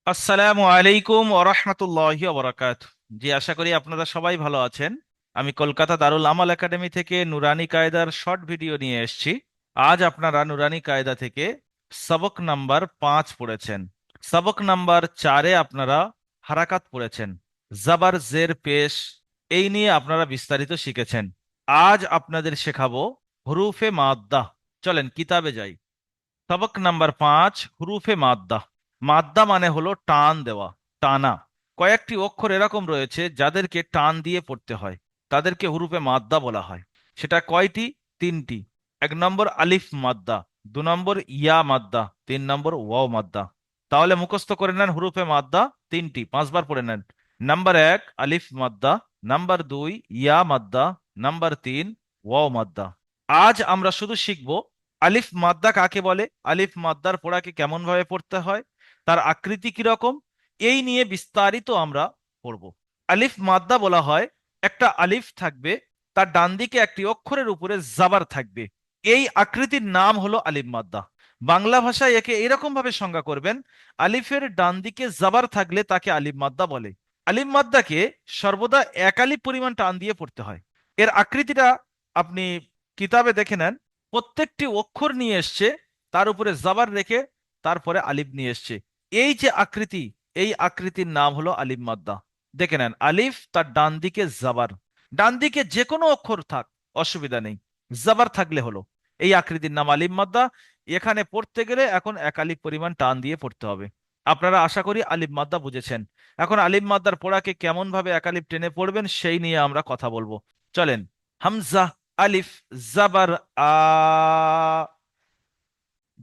আসসালামু আলাইকুম ওয়া রাহমাতুল্লাহি ওয়া বারাকাতুহু। জি, আশা করি আপনারা সবাই ভালো আছেন। আমি কলকাতা দারুল আমাল একাডেমি থেকে নুরানি কায়দার শর্ট ভিডিও নিয়ে এসেছি। আজ আপনারা নুরানি কায়দা থেকে সবক নাম্বার 5 পড়েছেন। সবক নাম্বার 4-এ আপনারা হারাকাত পড়েছেন, জাবার জের পেশ, এই নিয়ে আপনারা বিস্তারিত শিখেছেন। আজ আপনাদের শেখাবো হুরুফে মাদ্দা। চলেন কিতাবে যাই। সবক নাম্বার 5, হুরুফে মাদ্দা। মাদ্দা মানে হলো টান দেওয়া, টানা। কয়েকটি অক্ষর এরকম রয়েছে যাদেরকে টান দিয়ে পড়তে হয়, তাদেরকে হুরুফে মাদ্দা বলা হয়। সেটা কয়টি? 3টি। 1 নম্বর আলিফ মাদ্দা, 2 নম্বর ইয়া মাদ্দা, 3 নম্বর ওয়াও মাদ্দা। তাহলে মুখস্থ করে নেন হুরুফে মাদ্দা 3টি, 5বার পড়ে নেন। নাম্বার 1 আলিফ মাদ্দা, নাম্বার 2 ইয়া মাদ্দা, নাম্বার 3 ওয়াও মাদ্দা। আজ আমরা শুধু শিখবো আলিফ মাদ্দা কাকে বলে, আলিফ মাদ্দার পড়াকে কেমন ভাবে পড়তে হয়, তার আকৃতি কিরকম, এই নিয়ে বিস্তারিত আমরা পড়ব। আলিফ মাদ্দা বলা হয় একটা আলিফ থাকবে, তার ডান দিকে একটি অক্ষরের উপরে জাবার থাকবে, এই আকৃতির নাম হলো আলিফ মাদ্দা। বাংলা ভাষায় একে এরকম ভাবে সংজ্ঞা করবেন, আলিফের ডান দিকে জাবার থাকলে তাকে আলিফ মাদ্দা বলে। আলিফ মাদ্দাকে সর্বদা এক আলিফ পরিমাণ টান দিয়ে পড়তে হয়। এর আকৃতিটা আপনি কিতাবে দেখে নেন, প্রত্যেকটি অক্ষর নিয়ে এসছে, তার উপরে জাবার রেখে তারপরে আলিফ নিয়ে এসছে। এই যে আকৃতি, এই আকৃতির নাম হলো আলিফ মাদ্দা। দেখে নেন, আলিফ, তার ডান দিকে জাবার, ডান দিকে যে কোনো অক্ষর থাক, অসুবিধা নেই, জাবার থাকলে হলো। এই আকৃতির নাম আলিফ মাদ্দা। এখানে পড়তে গেলে এখন এক আলিফ পরিমাণ টান দিয়ে পড়তে হবে। আপনারা আশা করি আলিফ মাদ্দা বুঝেছেন। এখন আলিফ মাদ্দার পড়াকে কেমন ভাবে এক আলিফ টেনে পড়বেন সেই নিয়ে আমরা কথা বলবো। চলেন। হামজা, আলিফ, জাবার আ,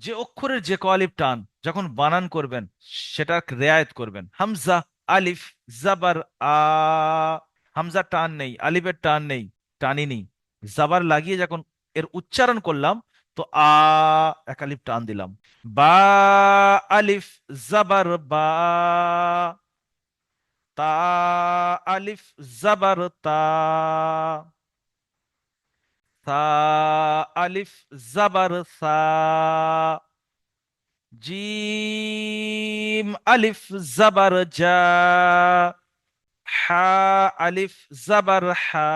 যে অক্ষরের যে ক আলিফ টান যখন বানান করবেন সেটা রেয়ায়েত করবেন। হামজা, আলিফ, জাবার আ। হামজা টান নেই, আলিফের টান নেই, টানিনি। জাবার লাগিয়ে যখন এর উচ্চারণ করলাম, তো এক আলিফ টান দিলাম। বা, আলিফ, জাবার বা। তা, আলিফ, জাবার তা। সা, আলিফ, জাবার সা। জিম, আলিফ, জাবার জা। হা, আলিফ, জাবার হা।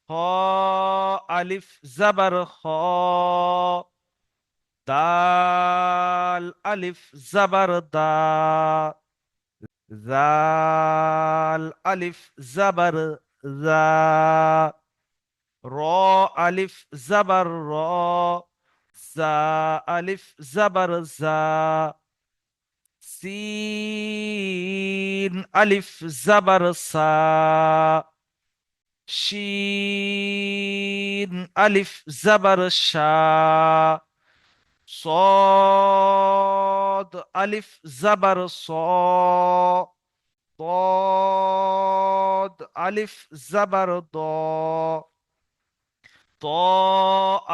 খ, আলিফ, জাবার খ। দাল, আলিফ, জাবার দা। জাল, আলিফ, জাবার জা। র, আলিফ, জাবার র। জা, আলিফ, জাবার জা। সিন, আলিফ, জাবার সা। শিন, আলিফ, জাবার শা। صاد، আলিফ, জাবার স। ضاد، আলিফ, জাবার দ। ত,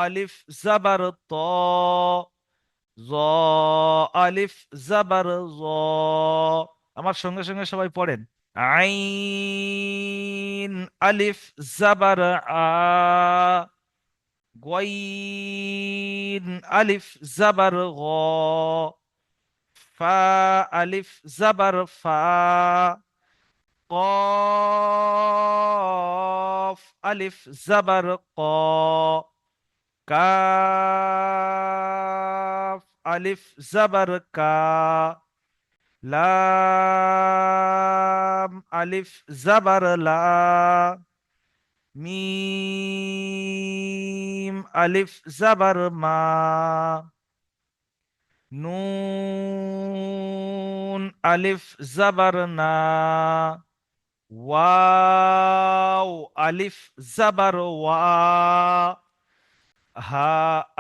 আলিফ, জাবার ত। জ, আলিফ, জাবার জ। আমার সঙ্গে সঙ্গে সবাই পড়েন। আইন, আলিফ, জাবার আ। গইন, আলিফ, জাবার গ। ফা, আলিফ, জাবার ফা। কফ, আলিফ, জাবার ক। কাফ, আলিফ, জাবার কা। লাম, আলিফ, জাবার লা। মিম, আলিফ, জাবার মা। নুন, আলিফ, জাবার না। ওয়াও, আলিফ, জাবার ওয়া। হা,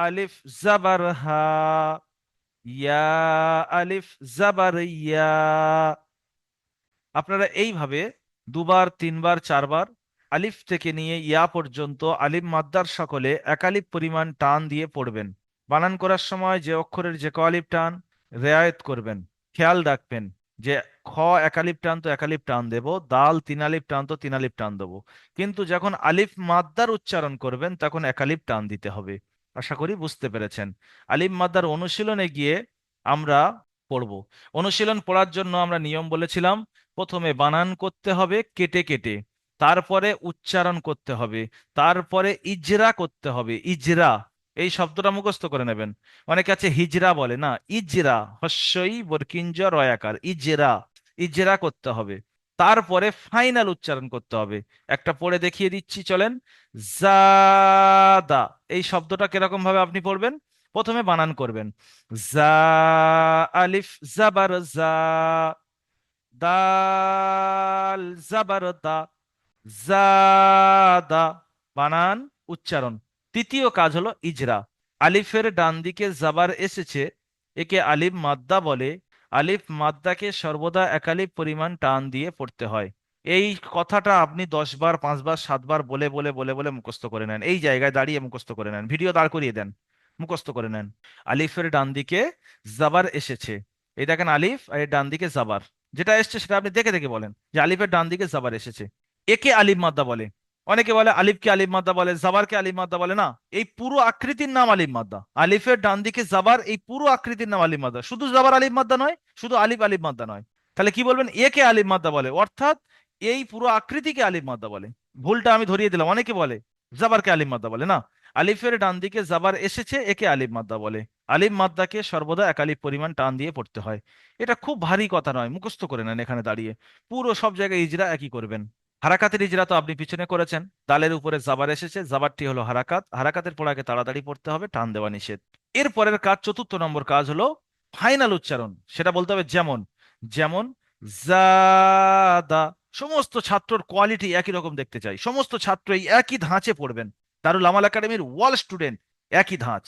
আলিফ, জাবার হা। ইয়া, আলিফ, জাবার ইয়া। আপনারা এইভাবে দুবার, তিনবার, চারবার আলিফ থেকে নিয়ে ইয়া পর্যন্ত আলিফ মাদ্দার সকলে একালিফ পরিমাণ টান দিয়ে পড়বেন। বানান করার সময় যে অক্ষরের যে ক আলিফ টান রেয়ায়েত করবেন। খেয়াল রাখবেন যে খ একালিফ টান তো একালিফ টান দেব, দাল 3 আলিফ টান তো 3 আলিফ টান দেবো, কিন্তু যখন আলিফ মাদ্দার উচ্চারণ করবেন তখন একালিফ টান দিতে হবে। আশা করি বুঝতে পেরেছেন। আলিফ মাদ্দার অনুশীলনে গিয়ে আমরা পড়ব। অনুশীলন পড়ার জন্য আমরা নিয়ম বলেছিলাম, প্রথমে বানান করতে হবে কেটে কেটে, তারপরে উচ্চারণ করতে হবে, তারপরে ইজরা করতে হবে। ইজরা এই শব্দটা মুখস্থ করে নেবেন। অনেকে আছে হিজরা বলে, না, ইজরা, হস্যই বরকিঞ্জ রয়াকার, ইজরা। ইজরা করতে হবে, তারপরে ফাইনাল উচ্চারণ করতে হবে। একটা পড়ে দেখিয়ে দিচ্ছি, চলেন। জাদা, এই শব্দটা কিরকম ভাবে আপনি পড়বেন? প্রথমে বানান করবেন, জা, আলিফ জাবার জা, দাল জাবার দা, জাদা। বানান, উচ্চারণ। তৃতীয় কাজ হলো ইজরা। আলিফের ডান দিকে জাবার এসেছে, একে আলিফ মাদ্দা বলে। আলিফ মাদ্দাকে সর্বদা একালিফ পরিমাণ টান দিয়ে পড়তে হয়। এই কথাটা আপনি 10 বার, 5 বার, 7 বার বলে বলে বলে বলে মুখস্থ করে নেন। এই জায়গায় দাঁড়িয়ে মুখস্থ করে নেন, ভিডিও দাঁড় করিয়ে দেন, মুখস্থ করে নেন। আলিফের ডান দিকে জাবার এসেছে, এই দেখেন আলিফ, আর এর ডান দিকে জাবার। যেটা এসছে সেটা আপনি দেখে দেখে বলেন যে আলিফের ডান দিকে জাবার এসেছে, একে আলিফ মাদ্দা বলে। অনেকে বলে আলিফকে আলিফ মাদ্দা বলে, জাবারকে আলিফ মাদ্দা বলে। না, এই পুরো আকৃতির নাম আলিফ মাদ্দা। আলিফের ডান দিকে জাবার, এই পুরো আকৃতির নাম আলিফ মাদ্দা। শুধু জাবার আলিফ মাদ্দা নয়, শুধু আলিফ আলিফ মাদ্দা নয়। তাহলে কি বলবেন? একে আলিফ মাদ্দা বলে, অর্থাৎ এই পুরো আকৃতিকে আলিফ মাদ্দা বলে। ভুলটা আমি ধরিয়ে দিলাম, অনেকে বলে জাবারকে আলিফ মাদ্দা বলে। না, আলিফের ডান দিকে জাবার এসেছে, একে আলিফ মাদ্দা বলে। আলিফ মাদ্দাকে সর্বদা একালিফ পরিমাণ টান দিয়ে পড়তে হয়। এটা খুব ভারী কথা নয়, মুখস্থ করে নেন এখানে দাঁড়িয়ে। পুরো সব জায়গায় ইজরা একই করবেন। হারাকাতের ইজরা তো আপনি পিছনে করেছেন। দালের উপরে জাবার এসেছে, জাবারটি হলো হারাকাত। হারাকাতের পড়াকে তাড়াতাড়ি পড়তে হবে, টান দেওয়া নিষেধ। এর পরের কাজ, চতুর্থ নম্বর কাজ হলো ফাইনাল উচ্চারণ। সেটা বলতে হবে যেমন, যেমন জাদা। সমস্ত ছাত্রর কোয়ালিটি একই রকম দেখতে চাই, সমস্ত ছাত্র এই একই ধাঁচে পড়বেন। দারুল আমাল একাডেমির ওয়াল স্টুডেন্ট, একই ধাঁচ,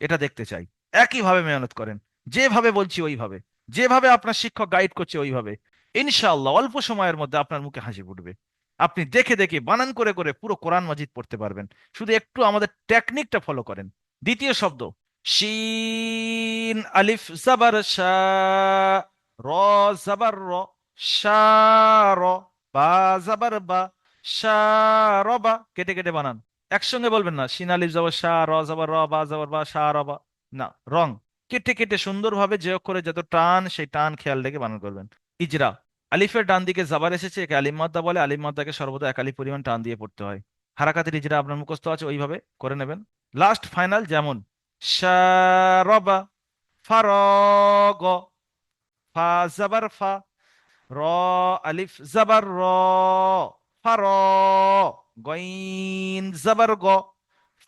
এটা দেখতে চাই। একইভাবে মেহনত করেন, যেভাবে বলছি ওইভাবে, যেভাবে আপনার শিক্ষক গাইড করছে ওইভাবে। ইনশাআল্লাহ অল্প সময়ের মধ্যে আপনার মুখে হাসি ফুটবে। আপনি দেখে দেখে বানান করে করে পুরো কোরআন মাজিদ পড়তে পারবেন। শুধু একটু আমাদের টেকনিকটা ফলো করেন। দ্বিতীয় শব্দ, শিন আলিফ জাবার শা, র জাবার র, শা র, বা জাবার বা, শা র বা। কেটে কেটে বানান, একসঙ্গে বলবেন না। শিন আলিফ জাবার শা, র জাবার র, বা জাবার বা, শা র বা। না, রং। কেটে কেটে সুন্দরভাবে, যে অক্ষরে যত টান, সেই টান খেয়াল রেখে বানান করবেন। ইজরা, আলিফের ডান দিকে জাবার এসেছে, একে আলিফ মাদ্দা বলে। আলিফ মাদ্দাকে সর্বদা এক আলিফ পরিমাণ টান দিয়ে পড়তে হয়। হারাকাতের ইজরা আপনার মুখস্থ আছে, ওইভাবে করে নেবেন। লাস্ট ফাইনাল, যেমন শারবা, ফারগ, ফা জাবার ফা, র আলিফ জাবার র, ফার, গইন জাবার গ,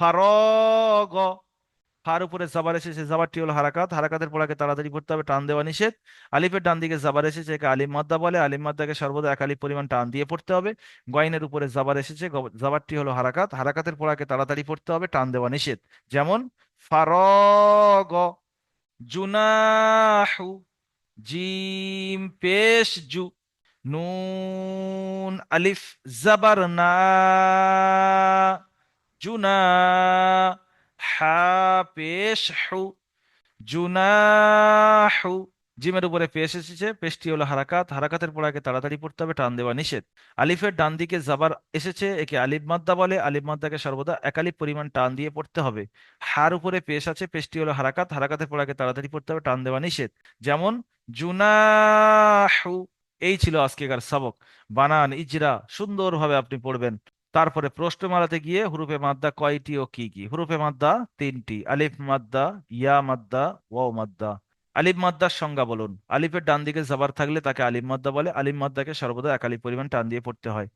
ফারগ। ফার উপরে জাবার এসেছে, জাবারটি হলো হারাকাত। হারাকাতের পড়াকে তাড়াতাড়ি পড়তে হবে, টান দেওয়া নিষেধ। আলিফের ডান দিকে জাবার এসেছে, একে আলিফ মাদ্দা বলে। আলিফ মাদ্দাকে সর্বদা এক আলিফ পরিমাণ টান দিয়ে পড়তে হবে। গয়নের উপরে জাবার এসেছে, জাবারটি হলো হারাকাত। হারাকাতের পড়াকে তাড়াতাড়ি পড়তে হবে, টান দেওয়া নিষেধ। যেমন ফারগ, জুনাহু, জিম পেশ জু, নুন আলিফ জাবার না, জুনা, হা পেশ হু, জুনাহু। জিমের উপরে পেশ এসেছে, পেশটি হলো হারাকাত। হারাকাতের পড়াকে তাড়াতাড়ি পড়তে হবে, টান দেওয়া নিষেধ। আলিফের ডান দিকে জাবার এসেছে, একে আলিফ মাদ্দা বলে। আলিফ মাদ্দাকে সর্বদা একালিফ পরিমাণ টান দিয়ে পড়তে হবে। হার উপরে পেশ আছে, পেশটি হলো হারাকাত। হারাকাতের পড়াকে তাড়াতাড়ি পড়তে হবে, টান দেওয়া নিষেধ। যেমন জুনাহু। এই ছিল আজকেকার সবক। বানান, ইজরা সুন্দরভাবে আপনি পড়বেন। তারপরে প্রশ্নমালাতে গিয়ে হুরুফে মাদ্দা কয়টি ও কি কি? হুরুফে মাদ্দা তিনটি, আলিফ মাদ্দা, ইয়া মাদ্দা, ওয়াও মাদ্দা। আলিফ মাদ্দার সংজ্ঞা বলুন। আলিফের ডান দিকে জাবার থাকলে তাকে আলিফ মাদ্দা বলে। আলিফ মাদ্দাকে সর্বদা এক আলিফ পরিমাণ টান দিয়ে পড়তে হয়।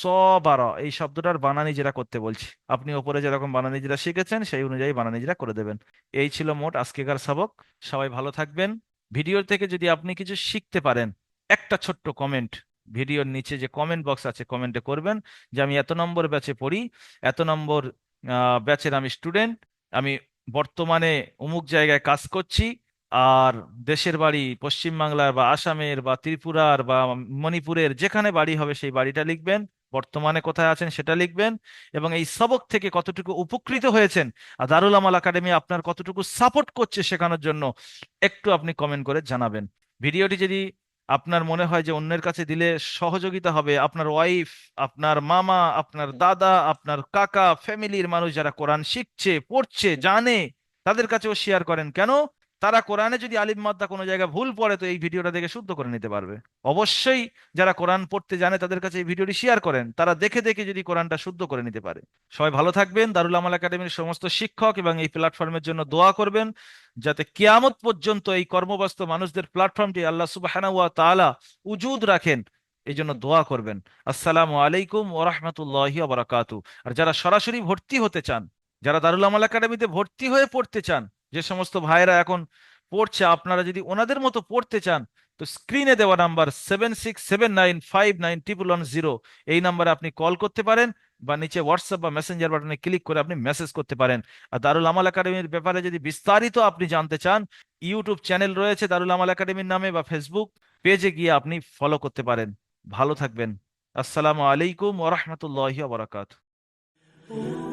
সবারা, এই শব্দটার বানানি যেটা করতে বলছি, আপনি ওপরে যেরকম বানানি যেটা শিখেছেন সেই অনুযায়ী বানানি যেটা করে দেবেন। এই ছিল মোট আজকেকার সবক। সবাই ভালো থাকবেন। ভিডিও থেকে যদি আপনি কিছু শিখতে পারেন, একটা ছোট্ট কমেন্ট, ভিডিওর নিচে যে কমেন্ট বক্স আছে কমেন্টে করবেন যে আমি এত নম্বর ব্যাচে পড়ি, এত নম্বর ব্যাচের আমি স্টুডেন্ট, আমি বর্তমানে অমুক জায়গায় কাজ করছি, আর দেশের বাড়ি পশ্চিমবাংলার বা আসামের বা ত্রিপুরার বা মণিপুরের, যেখানে বাড়ি হবে সেই বাড়িটা লিখবেন। বর্তমানে কোথায় আছেন সেটা লিখবেন। এবং এই সবক থেকে কতটুকু উপকৃত হয়েছেন, আর দারুল আমাল একাডেমি আপনার কতটুকু সাপোর্ট করছে শেখানোর জন্য, একটু আপনি কমেন্ট করে জানাবেন। ভিডিওটি যদি আপনার মনে হয় যে অন্যের কাছে দিলে সহযোগিতা হবে, আপনার ওয়াইফ, আপনার মামা, আপনার দাদা, আপনার কাকা, ফ্যামিলির মানুষ যারা কোরআন শিখছে, পড়ছে, জানে, তাদের কাছেও শেয়ার করেন। কেন? তারা কোরআনে যদি আলিফ মাদ্দা কোনো জায়গায় ভুল পড়ে তো এই ভিডিওটা দেখে শুদ্ধ করে নিতে পারবে। অবশ্যই যারা কোরআন পড়তে জানে তাদের কাছে এই ভিডিওটি শেয়ার করেন, তারা দেখে দেখে যদি কোরআনটা শুদ্ধ করে নিতে পারে। সবাই ভালো থাকবেন। দারুল আমাল একাডেমির সমস্ত শিক্ষক এবং এই প্ল্যাটফর্মের জন্য দোয়া করবেন, যাতে কিয়ামত পর্যন্ত এই কর্মব্যস্ত মানুষদের প্ল্যাটফর্মটি আল্লাহ সুবহানাহু ওয়া তাআলা উজুদ রাখেন, এই জন্য দোয়া করবেন। আসসালামু আলাইকুম ওয়া রাহমাতুল্লাহি ওয়া বারাকাতু। আর যারা সরাসরি ভর্তি হতে চান, যারা দারুল আমাল একাডেমিতে ভর্তি হয়ে পড়তে চান, যে সমস্ত ভাইরা এখন পড়ছে, আপনারা যদি ওনাদের মতো পড়তে চান তো স্ক্রিনে দেওয়া নাম্বার 7679591110, এই নাম্বারে আপনি কল করতে পারেন, বা নিচে হোয়াটসঅ্যাপ বা মেসেঞ্জার বাটনে ক্লিক করে আপনি মেসেজ করতে পারেন। আর দারুল আমাল একাডেমির ব্যাপারে যদি বিস্তারিত আপনি জানতে চান, ইউটিউব চ্যানেল রয়েছে দারুল আমাল একাডেমির নামে, বা ফেসবুক পেজে গিয়ে আপনি ফলো করতে পারেন। ভালো থাকবেন। আসসালামু আলাইকুম ওয়া রাহমাতুল্লাহি ওয়া বারাকাতুহু।